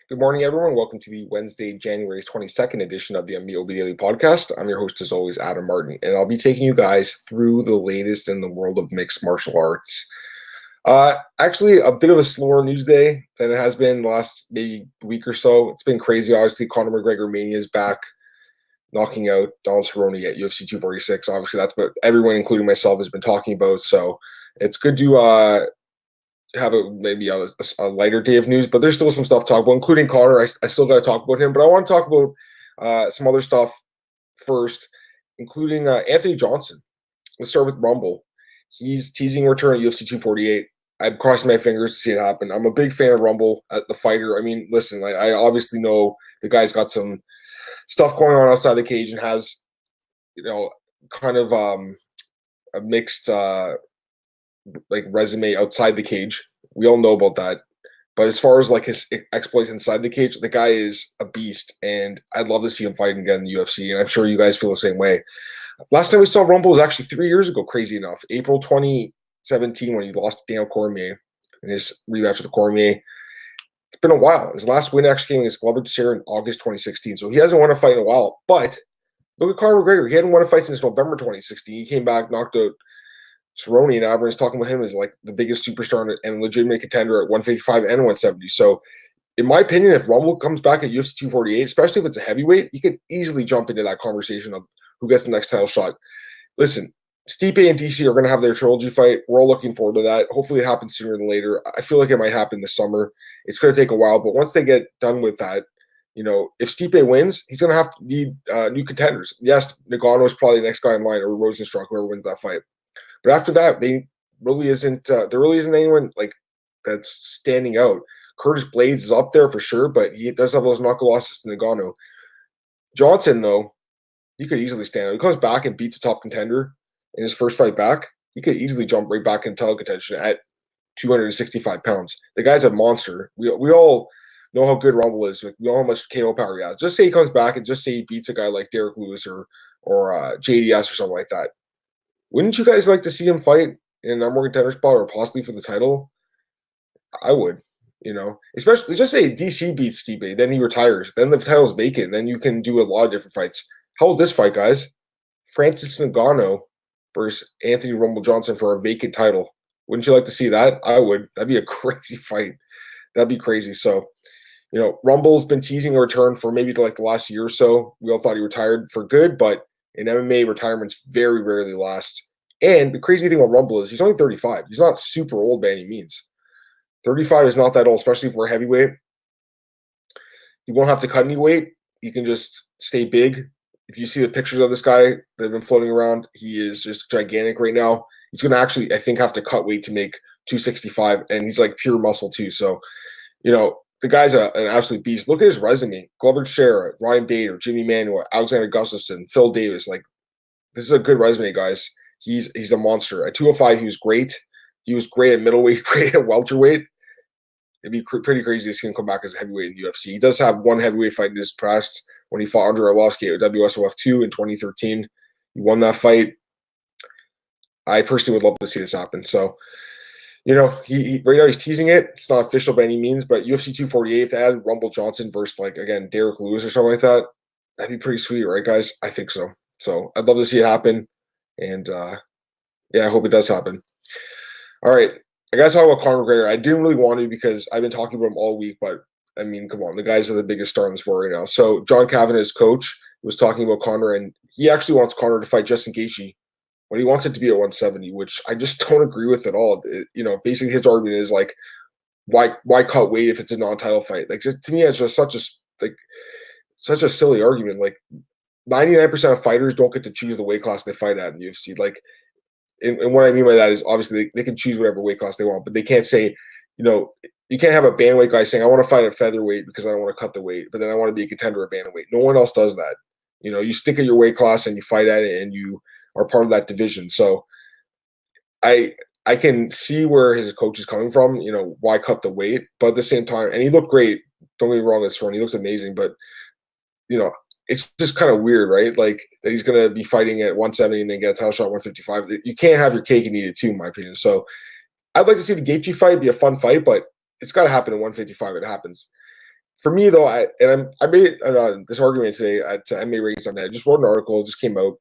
Good morning, everyone. Welcome to the Wednesday, January 22nd edition of the MMAOB Daily Podcast. I'm your host, as always, Adam Martin, and I'll be taking you guys through the latest in the world of mixed martial arts. Actually, a bit of a slower news day than it has been the last maybe week or so. It's been crazy. Obviously, Conor McGregor Mania is back, knocking out Donald Cerrone at UFC 246. Obviously, that's what everyone, including myself, has been talking about. So it's good to have a lighter day of news, but there's still some stuff to talk about, including Conor. I still got to talk about him, but I want to talk about some other stuff first, including Anthony Johnson. Let's start with Rumble. He's teasing a return at UFC 248. I'm crossing my fingers to see it happen. I'm a big fan of Rumble, the fighter. I mean, listen, I obviously know the guy's got some stuff going on outside the cage and has, kind of a mixed resume outside the cage. We all know about that. But as far as his exploits inside the cage, the guy is a beast, and I'd love to see him fight again in the UFC, and I'm sure you guys feel the same way. Last time we saw Rumble was actually 3 years ago, crazy enough. April 2017 when he lost to Daniel Cormier in his rematch with Cormier. It's been a while. His last win actually came against Glover Teixeira in August 2016, so he hasn't won a fight in a while. But look at Conor McGregor. He hadn't won a fight since November 2016. He came back, knocked out Cerrone, and everyone's talking about him as the biggest superstar and legitimate contender at 155 and 170. So, in my opinion, if Rumble comes back at UFC 248, especially if it's a heavyweight, he could easily jump into that conversation of who gets the next title shot. Listen, Stipe and DC are going to have their trilogy fight. We're all looking forward to that. Hopefully, it happens sooner than later. I feel like it might happen this summer. It's going to take a while, but once they get done with that, if Stipe wins, he's going to have to need new contenders. Yes, Ngannou is probably the next guy in line, or Rosenstruck, whoever wins that fight. But after that, there really isn't anyone that's standing out. Curtis Blades is up there for sure, but he does have those knuckle losses to Ngannou. Johnson, though, he could easily stand out. He comes back and beats a top contender in his first fight back. He could easily jump right back into title contention at 265 pounds. The guy's a monster. We all know how good Rumble is. We know how much KO power he has. Just say he comes back and just say he beats a guy like Derek Lewis or JDS or something like that. Wouldn't you guys like to see him fight in a number one contender spot or possibly for the title? I would, especially just say DC beats Stipe, then he retires, then the title's vacant, then you can do a lot of different fights. How about this fight, guys? Francis Ngannou versus Anthony Rumble Johnson for a vacant title. Wouldn't you like to see that? I would. That'd be a crazy fight. That'd be crazy. So, Rumble's been teasing a return for maybe the last year or so. We all thought he retired for good, but in MMA, retirements very rarely last. And the crazy thing about Rumble is he's only 35. He's not super old by any means. 35 is not that old, especially for a heavyweight. He won't have to cut any weight. He can just stay big. If you see the pictures of this guy that have been floating around, he is just gigantic right now. He's going to actually, I think, have to cut weight to make 265, and he's pure muscle too. So, the guy's an absolute beast. Look at his resume. Glover Teixeira, Ryan Bader, Jimmy Manuwa, Alexander Gustafsson, Phil Davis. This is a good resume, guys. He's a monster. At 205, he was great. He was great at middleweight, great at welterweight. It'd be pretty crazy to see him come back as a heavyweight in the UFC. He does have one heavyweight fight in his past when he fought Andrei Arlovski at WSOF 2 in 2013. He won that fight. I personally would love to see this happen. So, he right now he's teasing it. It's not official by any means, but UFC 248, if they added Rumble Johnson versus again Derek Lewis or something like that, that'd be pretty sweet, right, guys? I think so. So I'd love to see it happen, and I hope it does happen. All right, I got to talk about Conor McGregor. I didn't really want to because I've been talking about him all week, but I mean, come on, the guys are the biggest star in the sport right now. So John Kavanagh, his coach, was talking about Conor, and he actually wants Conor to fight Justin Gaethje when he wants it to be at 170, which I just don't agree with at all. Basically his argument is why cut weight if it's a non-title fight? To me, it's just such a silly argument. 99% of fighters don't get to choose the weight class they fight at in the UFC. And what I mean by that is obviously they can choose whatever weight class they want, but they can't say, you can't have a bantamweight guy saying, I want to fight at featherweight because I don't want to cut the weight, but then I want to be a contender at bantamweight. No one else does that. You stick at your weight class and you fight at it and you are part of that division. So I can see where his coach is coming from, why cut the weight, but at the same time, and he looked great. Don't get me wrong, it's run. He looks amazing, but it's just kind of weird, right? That he's going to be fighting at 170 and then get a title shot at 155. You can't have your cake and eat it too, in my opinion. So I'd like to see the Gaethje fight be a fun fight, but it's got to happen at 155. It happens. For me though, I made this argument today at MMARankings.net. I just wrote an article, it just came out.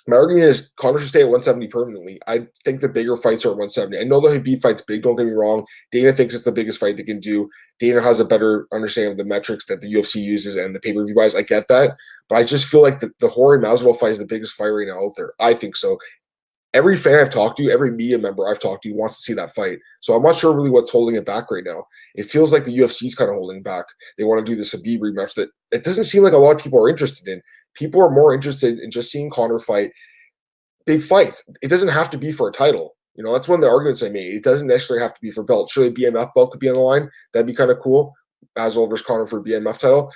My argument is Conor should stay at 170 permanently. I think the bigger fights are at 170. I know the Habib fight's big, don't get me wrong. Dana thinks it's the biggest fight they can do. Dana has a better understanding of the metrics that the UFC uses and the pay-per-view buys. I get that. But I just feel like the Jorge Masvidal fight is the biggest fight right now out there. I think so. Every fan I've talked to, every media member I've talked to wants to see that fight. So I'm not sure really what's holding it back right now. It feels like the UFC is kind of holding back. They want to do this Habib rematch that it doesn't seem like a lot of people are interested in. People are more interested in just seeing Conor fight big fights. It doesn't have to be for a title. That's one of the arguments I made. It doesn't necessarily have to be for belt. Surely BMF belt could be on the line. That'd be kind of cool. Masvidal versus Conor for BMF title.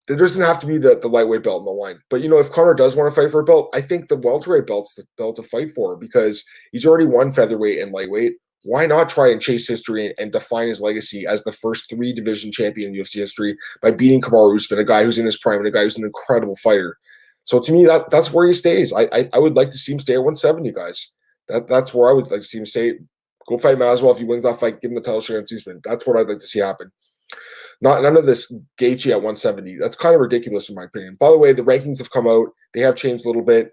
There doesn't have to be the lightweight belt on the line. But, if Conor does want to fight for a belt, I think the welterweight belt's the belt to fight for because he's already won featherweight and lightweight. Why not try and chase history and define his legacy as the first 3-division champion in UFC history by beating Kamaru Usman, a guy who's in his prime and a guy who's an incredible fighter? So to me, that's where he stays. I would like to see him stay at 170, guys. That's where I would like to see him stay. Go fight Masvidal. If he wins that fight, give him the title shot against Usman. That's what I'd like to see happen. None of this Gaethje at 170. That's kind of ridiculous in my opinion. By the way, the rankings have come out. They have changed a little bit.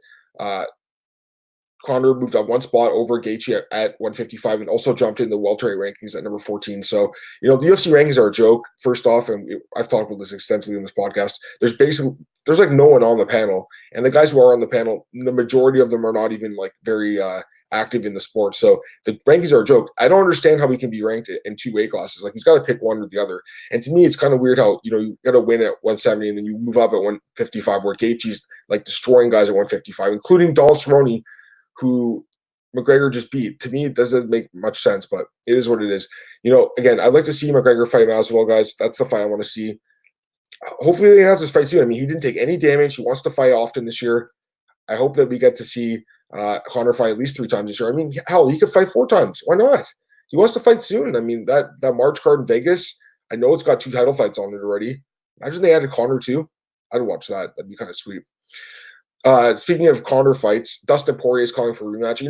Conor moved up one spot over Gaethje at 155 and also jumped in the welterweight rankings at number 14. So, the UFC rankings are a joke, first off, and I've talked about this extensively in this podcast. There's like no one on the panel. And the guys who are on the panel, the majority of them are not even like very active in the sport. So the rankings are a joke. I don't understand how we can be ranked in 2 weight classes. Like he's got to pick one or the other. And to me, it's kind of weird how, you got to win at 170 and then you move up at 155 where Gaethje's like destroying guys at 155, including Donald Cerrone, who McGregor just beat. To me, it doesn't make much sense, but it is what it is. Again, I'd like to see McGregor fight Masvidal, guys. That's the fight I want to see. Hopefully he has this fight soon. I mean, he didn't take any damage. He wants to fight often this year. I hope that we get to see Conor fight at least 3 times this year. I mean, hell, he could fight 4 times. Why not? He wants to fight soon. I mean, that March card in Vegas, I know it's got 2 title fights on it already. Imagine they added Conor too. I'd watch that. That'd be kind of sweet. Speaking of Conor fights, Dustin Poirier is calling for a rematch.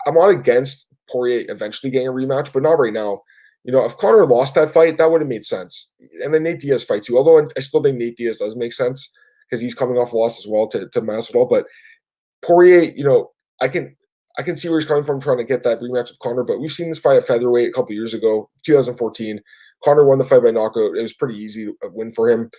I'm not against Poirier eventually getting a rematch, but not right now. If Conor lost that fight, that would have made sense. And then Nate Diaz fight too. Although I still think Nate Diaz does make sense because he's coming off a loss as well to Masvidal. But Poirier, I can see where he's coming from trying to get that rematch with Conor. But we've seen this fight at featherweight a couple years ago, 2014. Conor won the fight by knockout. It was pretty easy to win for him.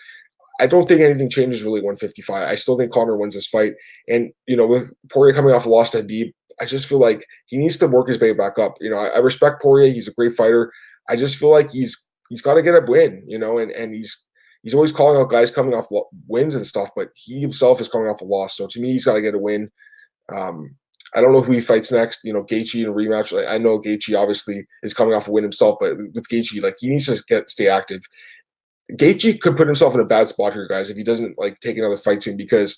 I don't think anything changes really 155. I still think Conor wins this fight. And, with Poirier coming off a loss to Habib, I just feel like he needs to work his way back up. I respect Poirier. He's a great fighter. I just feel like he's got to get a win, and he's always calling out guys coming off wins and stuff, but he himself is coming off a loss. So to me, he's got to get a win. I don't know who he fights next. Gaethje in a rematch. I know Gaethje obviously is coming off a win himself, but with Gaethje, like he needs to stay active. Gaethje could put himself in a bad spot here, guys, if he doesn't like take another fight soon because,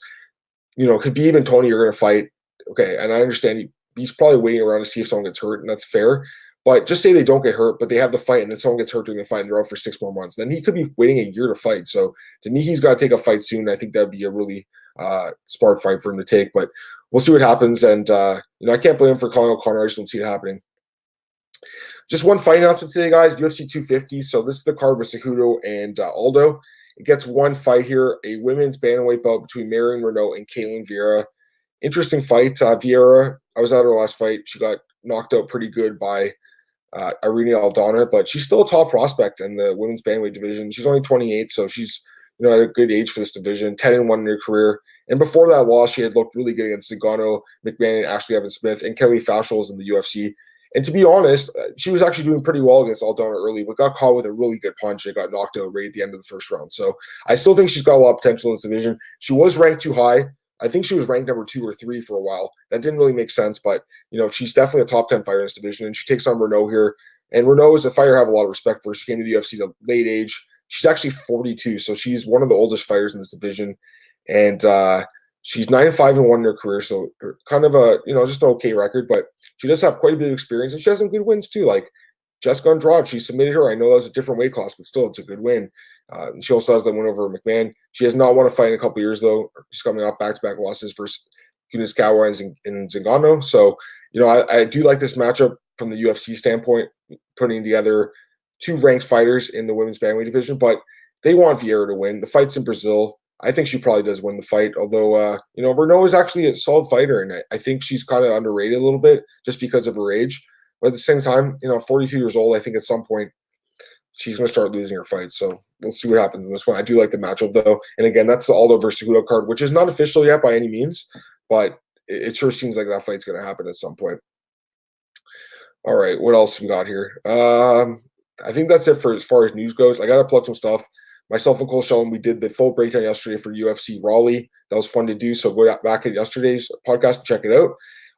Khabib and Tony are going to fight. Okay, and I understand he's probably waiting around to see if someone gets hurt, and that's fair. But just say they don't get hurt, but they have the fight, and then someone gets hurt during the fight, and they're out for 6 more months. Then he could be waiting a year to fight. So to me, he's got to take a fight soon. I think that'd be a really smart fight for him to take. But we'll see what happens. And I can't blame him for calling out Conor. I just don't see it happening. Just one fight announcement today, guys. UFC 250. So this is the card with Cejudo and Aldo. It gets one fight here, a women's bantamweight bout between Marion, Reneau, and Ketlen Vieira. Interesting fight. Vieira, I was at her last fight. She got knocked out pretty good by Irene Aldana, but she's still a top prospect in the women's bantamweight division. She's only 28, so she's at a good age for this division. 10-1 in her career. And before that loss, she had looked really good against Ngannou, McMahon, and Ashley Evans-Smith, and Kelly Fashels in the UFC. And to be honest, she was actually doing pretty well against Aldana early, but got caught with a really good punch and got knocked out right at the end of the first round. So I still think she's got a lot of potential in this division. She was ranked too high. I think she was ranked number 2 or 3 for a while. That didn't really make sense, but she's definitely a top 10 fighter in this division, and she takes on Reneau here. And Reneau is a fighter I have a lot of respect for. She came to the UFC at a late age. She's actually 42, so she's one of the oldest fighters in this division. And she's 9-5-1 in her career, so kind of a just an okay record, but she does have quite a bit of experience, and she has some good wins too. Like Jessica Andrade, she submitted her. I know that was a different weight class, but still, it's a good win. She also has that win over McMahon. She has not won a fight in a couple years though. She's coming off back-to-back losses versus Kunitskaya and Ngannou. So I do like this matchup from the UFC standpoint, putting together two ranked fighters in the women's bantamweight division, but they want Vieira to win. The fight's in Brazil. I think she probably does win the fight, although, Reneau is actually a solid fighter, and I think she's kind of underrated a little bit just because of her age. But at the same time, 42 years old, I think at some point she's going to start losing her fights. So we'll see what happens in this one. I do like the matchup, though. And again, that's the Aldo versus Cejudo card, which is not official yet by any means, but it sure seems like that fight's going to happen at some point. All right, what else we got here? I think that's it for as far as news goes. I got to plug some stuff. Myself and Cole Sheldon, we did the full breakdown yesterday for UFC Raleigh. That was fun to do. So go back at yesterday's podcast and check it out.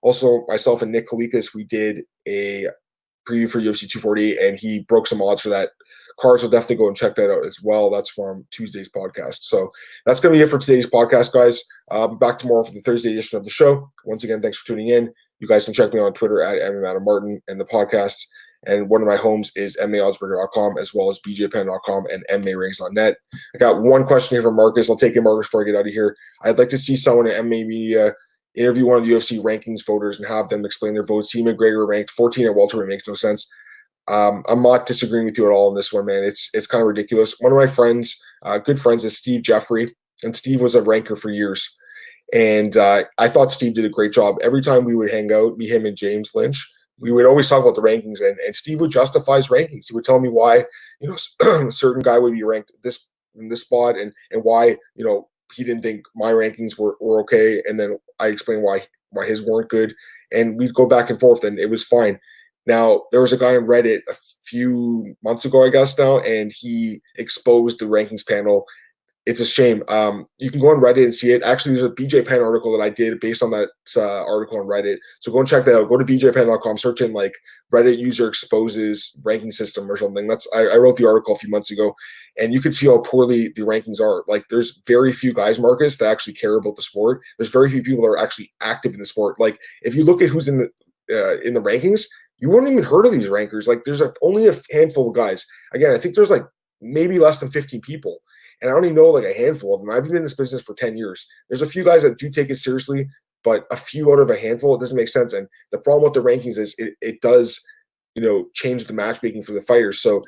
Also, myself and Nick Kalikas, we did a preview for UFC 248, and he broke some odds for that card. So definitely go and check that out as well. That's from Tuesday's podcast. So that's going to be it for today's podcast, guys. I'll be back tomorrow for the Thursday edition of the show. Once again, thanks for tuning in. You guys can check me on Twitter at MMAOB and the podcast. And one of my homes is MMAOddsbreaker.com as well as BJPen.com and MMARings.net. I got one question here from Marcus. I'll take it, Marcus, before I get out of here. I'd like to see someone at MMA Media interview one of the UFC rankings voters and have them explain their votes. See McGregor ranked 14 at welterweight makes no sense. I'm not disagreeing with you at all on this one, man. It's kind of ridiculous. One of my friends, good friends, is Steve Jeffrey, and Steve was a ranker for years. And I thought Steve did a great job. Every time we would hang out, me, him, and James Lynch, we would always talk about the rankings, and Steve would justify his rankings. He would tell me why, a certain guy would be ranked in this spot, and why, he didn't think my rankings were okay. And then I explained why his weren't good. And we'd go back and forth, and it was fine. Now, there was a guy on Reddit a few months ago, I guess now, and he exposed the rankings panel. It's a shame. You can go on Reddit and see it. Actually, there's a BJ Penn article that I did based on that article on Reddit. So go and check that out. Go to bjpenn.com, search in like Reddit user exposes ranking system or something. I wrote the article a few months ago, and you can see how poorly the rankings are. Like, there's very few guys, Marcus, that actually care about the sport. There's very few people that are actually active in the sport. Like, if you look at who's in the rankings, you wouldn't even heard of these rankers. Like, there's only a handful of guys. Again, I think there's like maybe less than 15 people. And I only know like a handful of them. I've been in this business for 10 years. There's a few guys that do take it seriously, but a few out of a handful, it doesn't make sense. And the problem with the rankings is it does, change the matchmaking for the fighters. So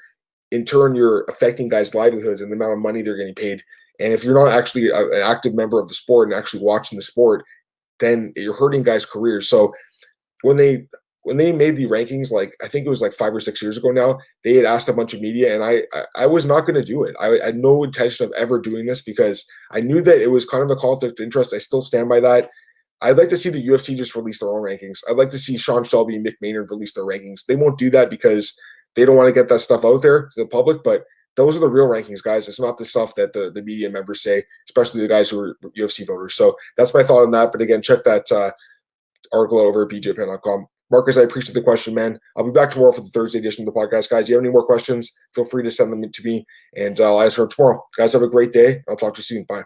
in turn, you're affecting guys' livelihoods and the amount of money they're getting paid. And if you're not actually an active member of the sport and actually watching the sport, then you're hurting guys' careers. So when they made the rankings, like I think it was like 5 or 6 years ago now, they had asked a bunch of media, and I was not going to do it. I had no intention of ever doing this because I knew that it was kind of a conflict of interest. I still stand by that. I'd like to see the UFC just release their own rankings. I'd like to see Sean Shelby and Mick Maynard release their rankings. They won't do that because they don't want to get that stuff out there to the public, but those are the real rankings, guys. It's not the stuff that the media members say, especially the guys who are UFC voters. So that's my thought on that. But again, check that article over at bjpen.com. Marcus, I appreciate the question, man. I'll be back tomorrow for the Thursday edition of the podcast, guys. If you have any more questions, feel free to send them to me, and I'll answer them tomorrow. Guys, have a great day. I'll talk to you soon. Bye.